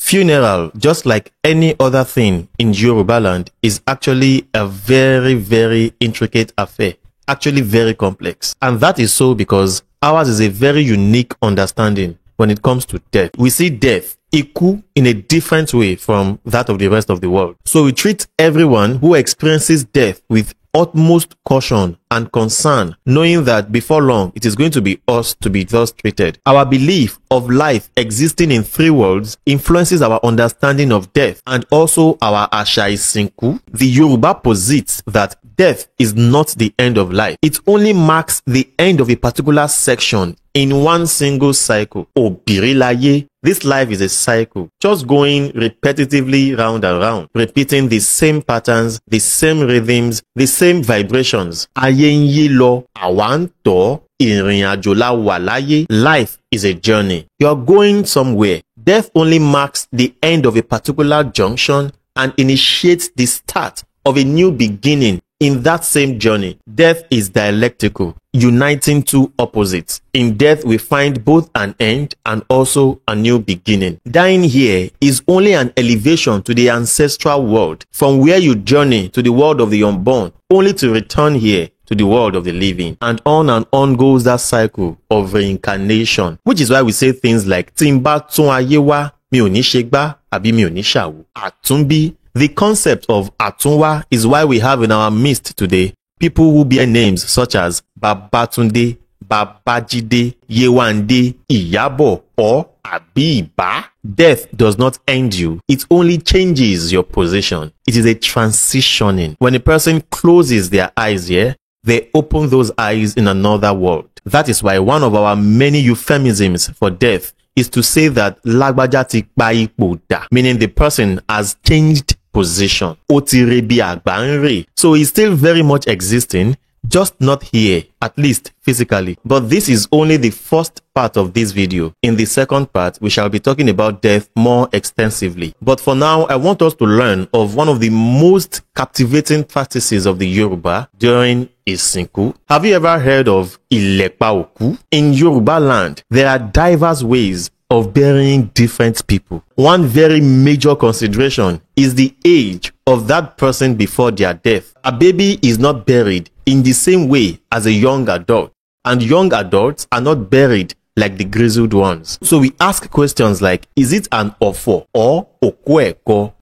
Funeral, just like any other thing in Yoruba land, is actually a very, very intricate affair. Actually very complex. And that is so because ours is a very unique understanding when it comes to death. We see death, iku, in a different way from that of the rest of the world. So we treat everyone who experiences death with utmost caution and concern, knowing that before long it is going to be us to be thus treated. Our belief of life existing in three worlds influences our understanding of death and also our Asha Isinku. The Yoruba posits that death is not the end of life. It only marks the end of a particular section in one single cycle. Obirilaye. This life is a cycle, just going repetitively round and round, repeating the same patterns, the same rhythms, the same vibrations. Ayé ń yí lọ, àwa ń tọ̀, ìrìn àjò la wà láyé. Life is a journey. You are going somewhere. Death only marks the end of a particular junction and initiates the start of a new beginning in that same journey. Death is dialectical, uniting two opposites. In death, we find both an end and also a new beginning. Dying here is only an elevation to the ancestral world, from where you journey to the world of the unborn, only to return here to the world of the living. And on goes that cycle of reincarnation, which is why we say things like Timba tun ayé wá, mi ò ní ṣègbà, àbí mi ò ní ṣàwò. Àtúnbí. The concept of Atunwa is why we have in our midst today people who bear names such as Babatunde, Babajide, Yewande, Iyabo, or Abiba. Death does not end you. It only changes your position. It is a transitioning. When a person closes their eyes here, they open those eyes in another world. That is why one of our many euphemisms for death is to say that Lagbaja ti pa ipò dà, meaning the person has changed position. Ó ti re bí àgbà ń rè. So he's still very much existing, just not here, at least physically. But this is only the first part of this video. In the second part, we shall be talking about death more extensively. But for now, I want us to learn of one of the most captivating practices of the Yoruba during Isinku. Have you ever heard of Ilepa Oku? In Yoruba land, there are diverse ways of burying different people. One very major consideration is the age of that person before their death. A baby is not buried in the same way as a young adult, and young adults are not buried like the grizzled ones. So we ask questions like, is it an ofo or okueko?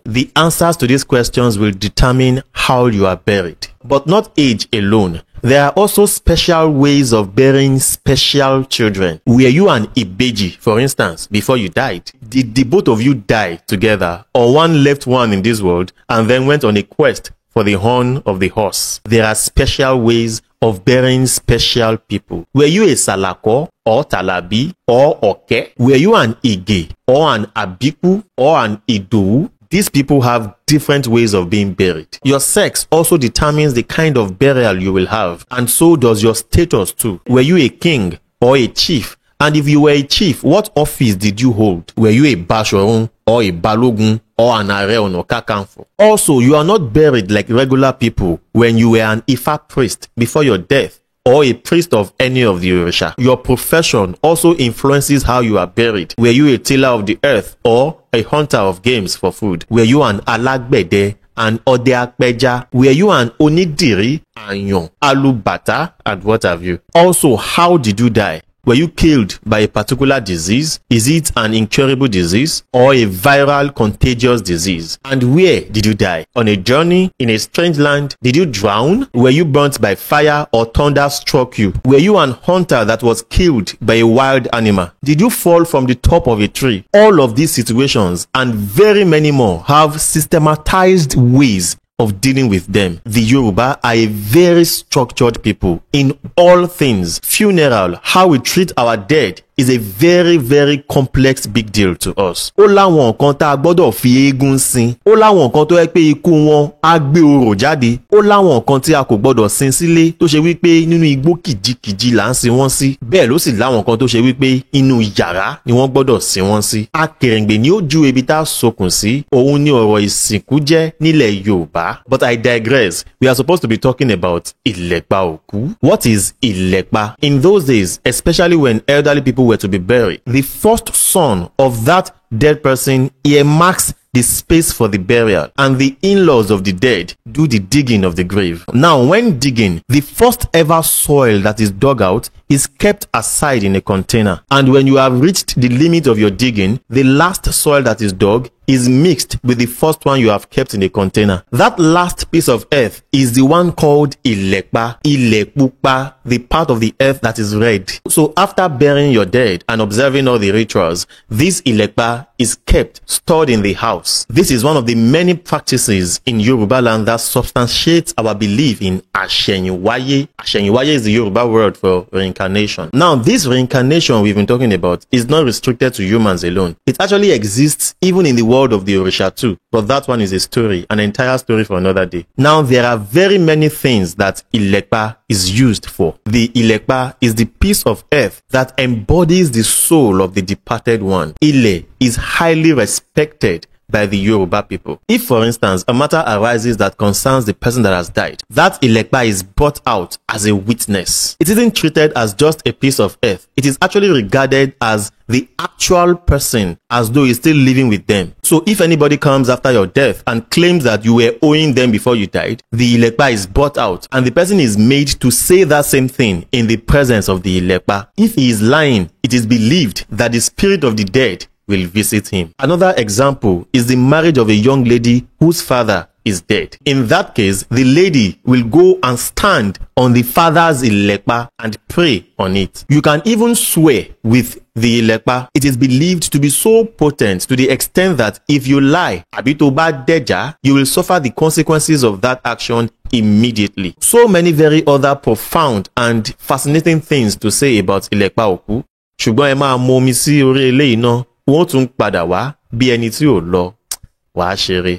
The answers to these questions will determine how you are buried. But not age alone. There are also special ways of burying special children. Were you an Ibeji, for instance, before you died? Did the both of you die together, or one left one in this world and then went on a quest for the horn of the horse? There are special ways of burying special people. Were you a Salako or Talabi or Oke? Were you an Ige or an Abiku or an Idu? These people have different ways of being buried. Your sex also determines the kind of burial you will have, and so does your status too. Were you a king or a chief? And if you were a chief, what office did you hold? Were you a Bashorun or a Balogun or an Are Ono Kakanfo? Also, you are not buried like regular people when you were an Ifa priest before your death, or a priest of any of the Orisha. Your profession also influences how you are buried. Were you a tiller of the earth or a hunter of games for food? Were you an Alagbede, an Ode Akpeja? Were you an Onidiri, Anyon, Alubata, and what have you? Also, how did you die? Were you killed by a particular disease? Is it an incurable disease or a viral contagious disease? And where did you die? On a journey? In a strange land? Did you drown? Were you burnt by fire or thunder struck you? Were you an hunter that was killed by a wild animal? Did you fall from the top of a tree? All of these situations and very many more have systematized ways of dealing with them. The Yoruba are a very structured people in all things. Funeral, how we treat our dead, is a very, very complex big deal to us. Ó láwọn kan tá gbọ́dọ̀ fi eégún sin. Ó láwọn kan tó yẹ pé ikú wọn á gbé orò jáde. Ó láwọn kan tí a kò gbọ́dọ̀ sin sílé tó ṣe wípé nínú igbó kìjikìji là ń sin wọ́n sí. Bẹ́ẹ̀ ló sì láwọn kan tó ṣe wípé inú yàrá ni wọ́n gbọ́dọ̀ sin wọ́n sí. Akèrèǹgbè ni ó ju ibi tá sokùn sí. Òun ni ọ̀rọ̀ ìsìnkú jẹ́ nílẹ̀ Yorùbá. But I digress. We are supposed to be talking about Ilepa Oku. What is Ilepa? In those days, especially when elderly people were to be buried, the first son of that dead person earmarks the space for the burial, and the in-laws of the dead do the digging of the grave. Now, when digging, the first ever soil that is dug out is kept aside in a container, and when you have reached the limit of your digging, the last soil that is dug is mixed with the first one you have kept in a container. That last piece of earth is the one called ilekpa, ilekpupa, the part of the earth that is red. So after burying your dead and observing all the rituals, this ilekpa is kept stored in the house. This is one of the many practices in Yoruba land that substantiates our belief in Ashenyiwaye. Ashenyiwaye is the Yoruba word for reincarnation. Now, this reincarnation we've been talking about is not restricted to humans alone. It actually exists even in the world of the Orisha too, but that one is a story, an entire story for another day. Now, there are very many things that Ilekpa is used for. The Ilekpa is the piece of earth that embodies the soul of the departed one. Ile is highly respected by the Yoruba people. If, for instance, a matter arises that concerns the person that has died, that Ilekpa is brought out as a witness. It isn't treated as just a piece of earth. It is actually regarded as the actual person, as though he's still living with them. So if anybody comes after your death and claims that you were owing them before you died, the Ilekpa is brought out and the person is made to say that same thing in the presence of the Ilekpa. If he is lying, it is believed that the spirit of the dead will visit him. Another example is the marriage of a young lady whose father is dead. In that case, the lady will go and stand on the father's Ilekpa and pray on it. You can even swear with the Ilekpa. It is believed to be so potent to the extent that if you lie, abitoba deja, you will suffer the consequences of that action immediately. So many very other profound and fascinating things to say about Ilekpa Oku. Ṣùgbọ́n ẹ máa mọ omi sí orí eléyìí náà, wọ́n tún padà wá bí ẹni tí ò lọ, wàá ṣeré.